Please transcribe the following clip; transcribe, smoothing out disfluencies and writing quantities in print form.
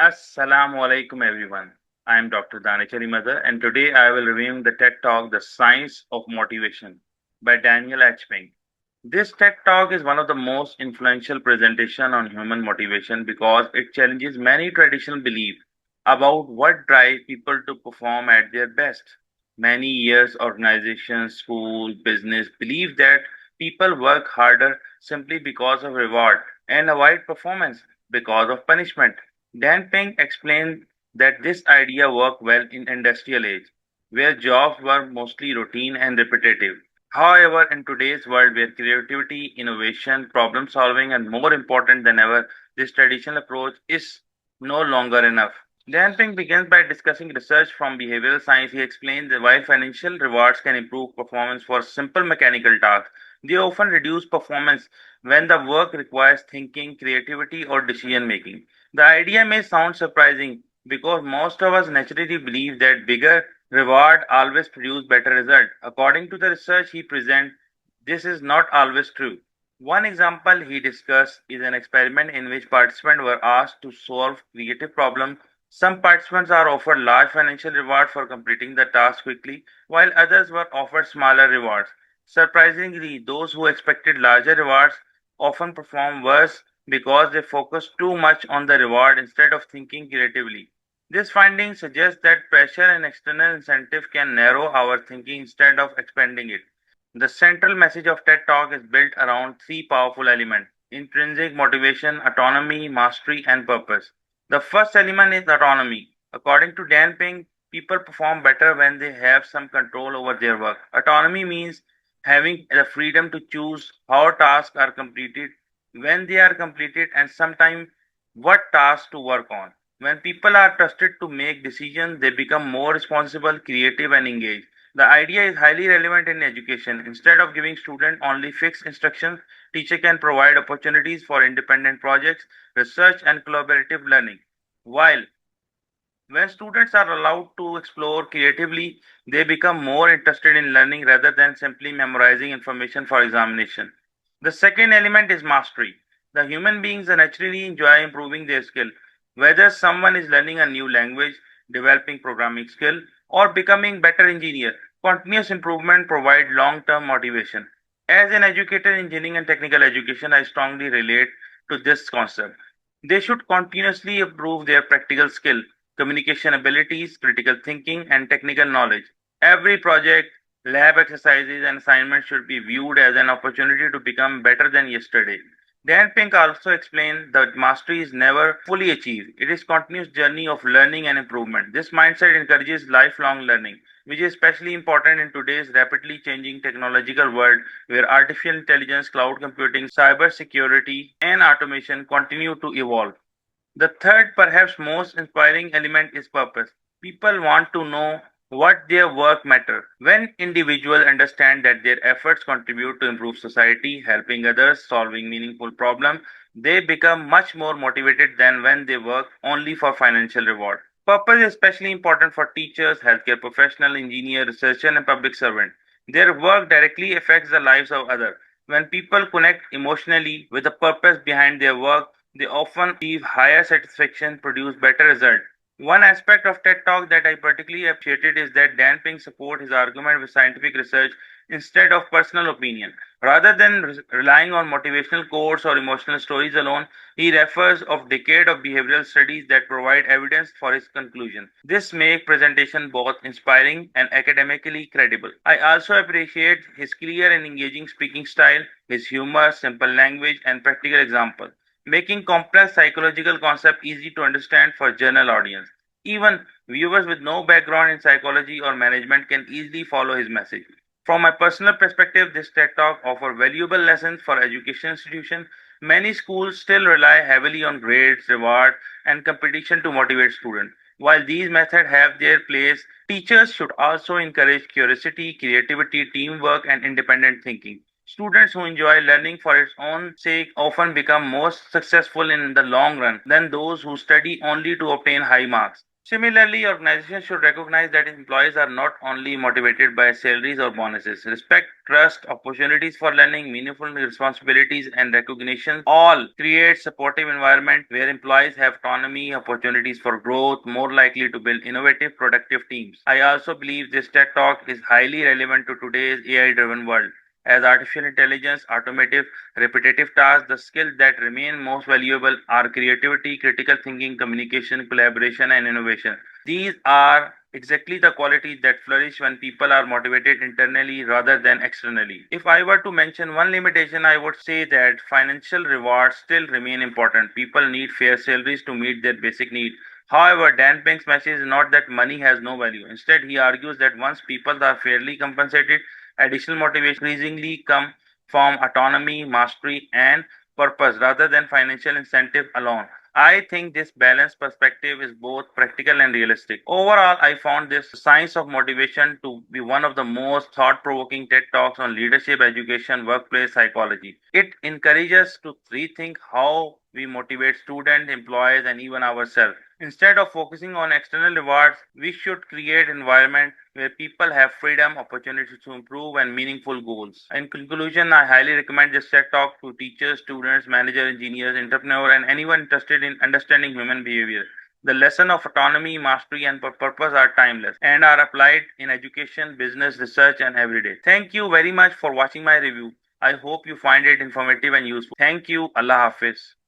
Assalamu alaikum everyone. I am Dr. Danish and today I will review the TED Talk The Science of Motivation by Daniel H. Pink. This TED Talk is one of the most influential presentation on human motivation because it challenges many traditional beliefs about what drives people to perform at their best. Many years organizations, school, business believe that people work harder simply because of reward and avoid performance because of punishment. Dan Ping explained that this idea worked well in industrial age, where jobs were mostly routine and repetitive. However, in today's world where creativity, innovation, problem solving are more important than ever, this traditional approach is no longer enough. Dan Ping begins by discussing research from behavioral science. He explains that while financial rewards can improve performance for simple mechanical tasks, they often reduce performance when the work requires thinking, creativity, or decision making. The idea may sound surprising because most of us naturally believe that bigger reward always produce better result. According to the research he presents, this is not always true. One example he discussed is an experiment in which participants were asked to solve creative problems. Some participants are offered large financial rewards for completing the task quickly, while others were offered smaller rewards. Surprisingly, those who expected larger rewards often perform worse because they focus too much on the reward instead of thinking creatively. This finding suggests that pressure and external incentive can narrow our thinking instead of expanding it. The central message of TED Talk is built around three powerful elements: intrinsic motivation, autonomy, mastery, and purpose. The first element is autonomy. According to Dan Ping, people perform better when they have some control over their work. Autonomy means having the freedom to choose how tasks are completed, when they are completed, and sometimes what tasks to work on. When people are trusted to make decisions, they become more responsible, creative, and engaged. The idea is highly relevant in education. Instead of giving students only fixed instructions, teacher can provide opportunities for independent projects, research, and collaborative learning. While when students are allowed to explore creatively, they become more interested in learning rather than simply memorizing information for examination. The second element is mastery. The human beings naturally enjoy improving their skill. Whether someone is learning a new language, developing programming skill, or becoming better engineer, continuous improvement provides long-term motivation. As an educator in engineering and technical education, I strongly relate to this concept. They should continuously improve their practical skill, communication abilities, critical thinking, and technical knowledge. Every project, lab exercises, and assignments should be viewed as an opportunity to become better than yesterday. Dan Pink also explained that mastery is never fully achieved. It is a continuous journey of learning and improvement. This mindset encourages lifelong learning, which is especially important in today's rapidly changing technological world where artificial intelligence, cloud computing, cybersecurity, and automation continue to evolve. The third, perhaps most inspiring element is purpose. People want to know what their work matter. When individuals understand that their efforts contribute to improve society, helping others, solving meaningful problems, they become much more motivated than when they work only for financial reward. Purpose is especially important for teachers, healthcare professionals, engineers, researchers, and public servants. Their work directly affects the lives of others. When people connect emotionally with the purpose behind their work, they often achieve higher satisfaction, produce better results. One aspect of TED Talk that I particularly appreciated is that Dan Ping supports his argument with scientific research instead of personal opinion. Rather than relying on motivational quotes or emotional stories alone, he refers of decades of behavioral studies that provide evidence for his conclusion. This makes presentation both inspiring and academically credible. I also appreciate his clear and engaging speaking style, his humor, simple language, and practical example, making complex psychological concepts easy to understand for general audience. Even viewers with no background in psychology or management can easily follow his message. From my personal perspective, this TED Talk offers valuable lessons for education institutions. Many schools still rely heavily on grades, reward, and competition to motivate students. While these methods have their place, teachers should also encourage curiosity, creativity, teamwork, and independent thinking. Students who enjoy learning for its own sake often become more successful in the long run than those who study only to obtain high marks. Similarly, organizations should recognize that employees are not only motivated by salaries or bonuses. Respect, trust, opportunities for learning, meaningful responsibilities, and recognition all create supportive environment where employees have autonomy, opportunities for growth, more likely to build innovative, productive teams. I also believe this TED Talk is highly relevant to today's AI-driven world. As artificial intelligence, automotive, repetitive tasks, the skills that remain most valuable are creativity, critical thinking, communication, collaboration, and innovation. These are exactly the qualities that flourish when people are motivated internally rather than externally. If I were to mention one limitation, I would say that financial rewards still remain important. People need fair salaries to meet their basic needs. However, Dan Pink's message is not that money has no value. Instead, he argues that once people are fairly compensated, additional motivation increasingly come from autonomy, mastery, and purpose rather than financial incentive alone. I think this balanced perspective is both practical and realistic. Overall, I found this science of motivation to be one of the most thought provoking TED Talks on leadership, education, workplace psychology. It encourages us to rethink how we motivate students, employees, and even ourselves. Instead of focusing on external rewards, we should create an environment where people have freedom, opportunities to improve, and meaningful goals. In conclusion, I highly recommend this TED Talk to teachers, students, managers, engineers, entrepreneurs, and anyone interested in understanding human behavior. The lesson of autonomy, mastery, and purpose are timeless and are applied in education, business, research, and everyday. Thank you very much for watching my review. I hope you find it informative and useful. Thank you. Allah Hafiz.